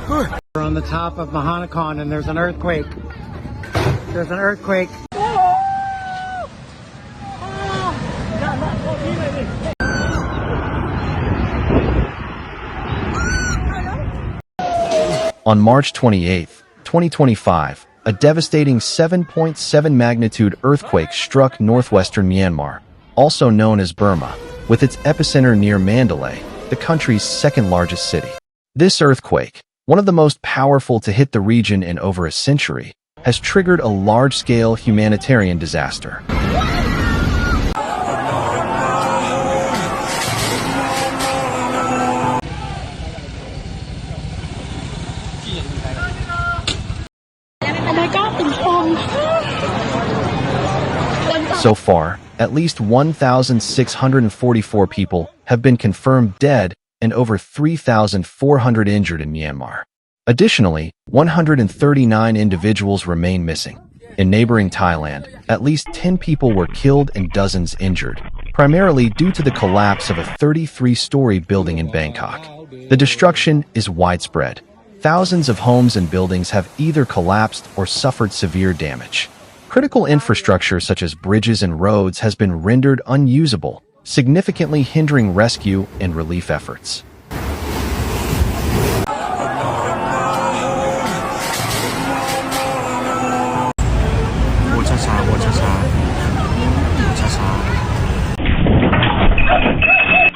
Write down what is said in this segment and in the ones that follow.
We're on the top of Mahanakan and there's an earthquake. There's an earthquake. On March 28, 2025, a devastating 7.7 magnitude earthquake struck northwestern Myanmar, also known as Burma, with its epicenter near Mandalay, the country's second-largest city. This earthquake, one of the most powerful to hit the region in over a century, has triggered a large-scale humanitarian disaster. So far, at least 1,644 people have been confirmed dead and over 3,400 injured in Myanmar. Additionally, 139 individuals remain missing. In neighboring Thailand, at least 10 people were killed and dozens injured, primarily due to the collapse of a 33-story building in Bangkok. The destruction is widespread. Thousands of homes and buildings have either collapsed or suffered severe damage. Critical infrastructure such as bridges and roads has been rendered unusable, significantly hindering rescue and relief efforts.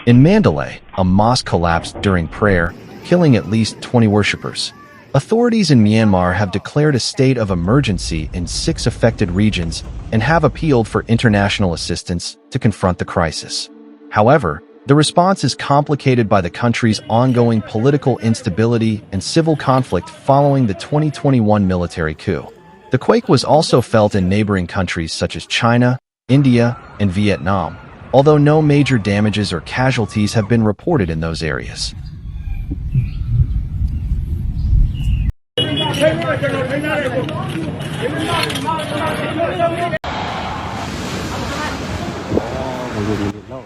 In Mandalay, a mosque collapsed during prayer, killing at least 20 worshippers. Authorities in Myanmar have declared a state of emergency in 6 affected regions and have appealed for international assistance to confront the crisis. However, the response is complicated by the country's ongoing political instability and civil conflict following the 2021 military coup. The quake was also felt in neighboring countries such as China, India, and Vietnam, although no major damages or casualties have been reported in those areas.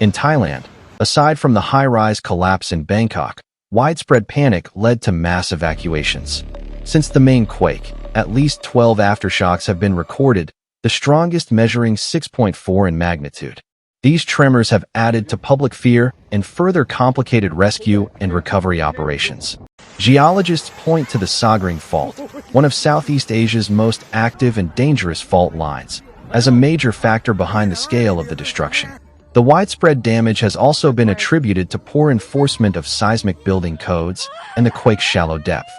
In Thailand, aside from the high-rise collapse in Bangkok, widespread panic led to mass evacuations. Since the main quake, at least 12 aftershocks have been recorded, the strongest measuring 6.4 in magnitude. These tremors have added to public fear and further complicated rescue and recovery operations. Geologists point to the Sagring Fault, one of Southeast Asia's most active and dangerous fault lines, as a major factor behind the scale of the destruction. The widespread damage has also been attributed to poor enforcement of seismic building codes and the quake's shallow depth.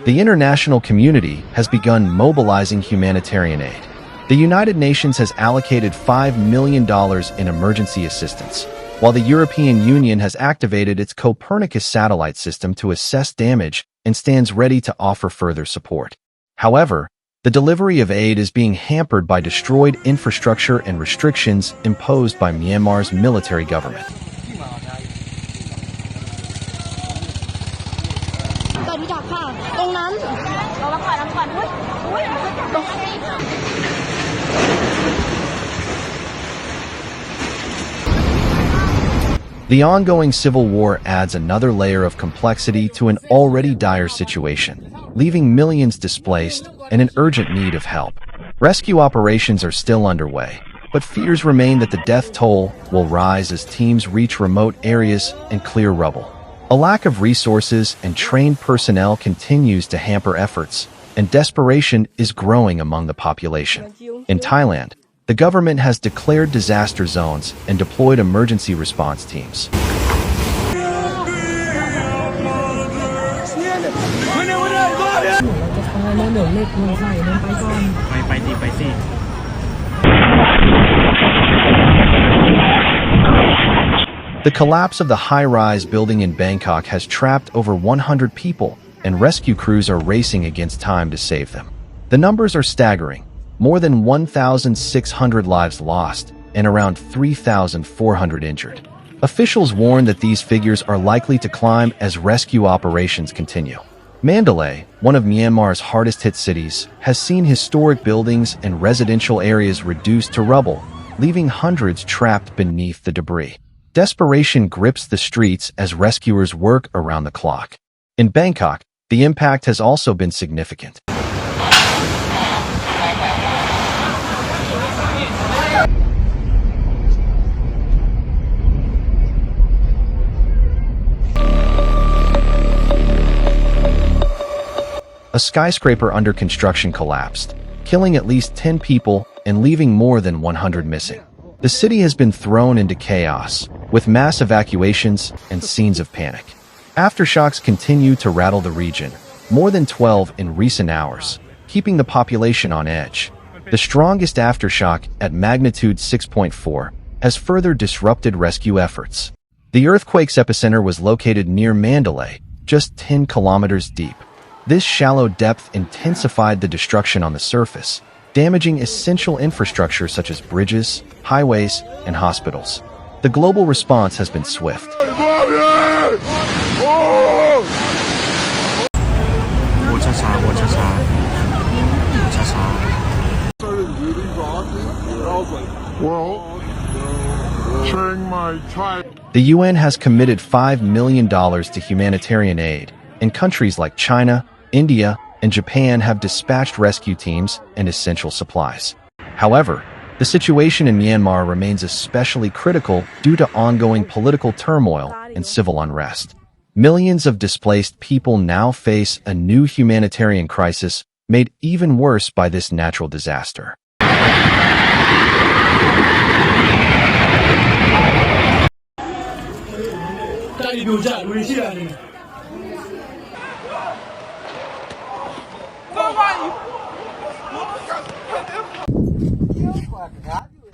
The international community has begun mobilizing humanitarian aid. The United Nations has allocated $5 million in emergency assistance, while the European Union has activated its Copernicus satellite system to assess damage and stands ready to offer further support. However, the delivery of aid is being hampered by destroyed infrastructure and restrictions imposed by Myanmar's military government. The ongoing civil war adds another layer of complexity to an already dire situation, leaving millions displaced and in urgent need of help. Rescue operations are still underway, but fears remain that the death toll will rise as teams reach remote areas and clear rubble. A lack of resources and trained personnel continues to hamper efforts, and desperation is growing among the population. In Thailand, the government has declared disaster zones and deployed emergency response teams. The collapse of the high-rise building in Bangkok has trapped over 100 people, and rescue crews are racing against time to save them. The numbers are staggering. More than 1,600 lives lost and around 3,400 injured. Officials warn that these figures are likely to climb as rescue operations continue. Mandalay, one of Myanmar's hardest-hit cities, has seen historic buildings and residential areas reduced to rubble, leaving hundreds trapped beneath the debris. Desperation grips the streets as rescuers work around the clock. In Bangkok, the impact has also been significant. A skyscraper under construction collapsed, killing at least 10 people and leaving more than 100 missing. The city has been thrown into chaos, with mass evacuations and scenes of panic. Aftershocks continue to rattle the region, more than 12 in recent hours, keeping the population on edge. The strongest aftershock, at magnitude 6.4, has further disrupted rescue efforts. The earthquake's epicenter was located near Mandalay, just 10 kilometers deep. This shallow depth intensified the destruction on the surface, damaging essential infrastructure such as bridges, highways, and hospitals. The global response has been swift. The UN has committed $5 million to humanitarian aid, and countries like China, India, and Japan have dispatched rescue teams and essential supplies. However, the situation in Myanmar remains especially critical due to ongoing political turmoil and civil unrest. Millions of displaced people now face a new humanitarian crisis made even worse by this natural disaster.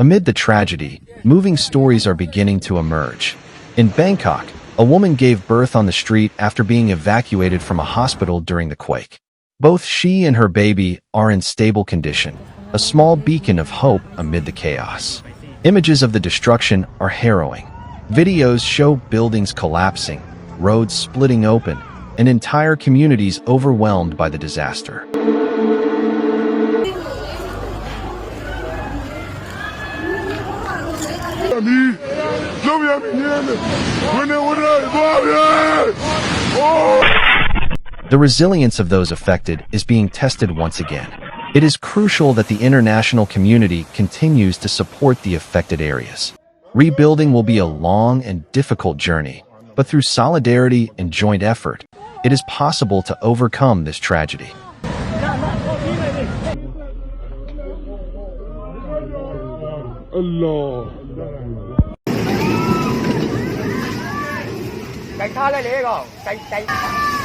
Amid the tragedy, moving stories are beginning to emerge. In Bangkok, a woman gave birth on the street after being evacuated from a hospital during the quake. Both she and her baby are in stable condition, a small beacon of hope amid the chaos. Images of the destruction are harrowing. Videos show buildings collapsing, roads splitting open, and entire communities overwhelmed by the disaster. The resilience of those affected is being tested once again. It is crucial that the international community continues to support the affected areas. Rebuilding will be a long and difficult journey, but through solidarity and joint effort, it is possible to overcome this tragedy. Cảnh sát lên đi, cảnh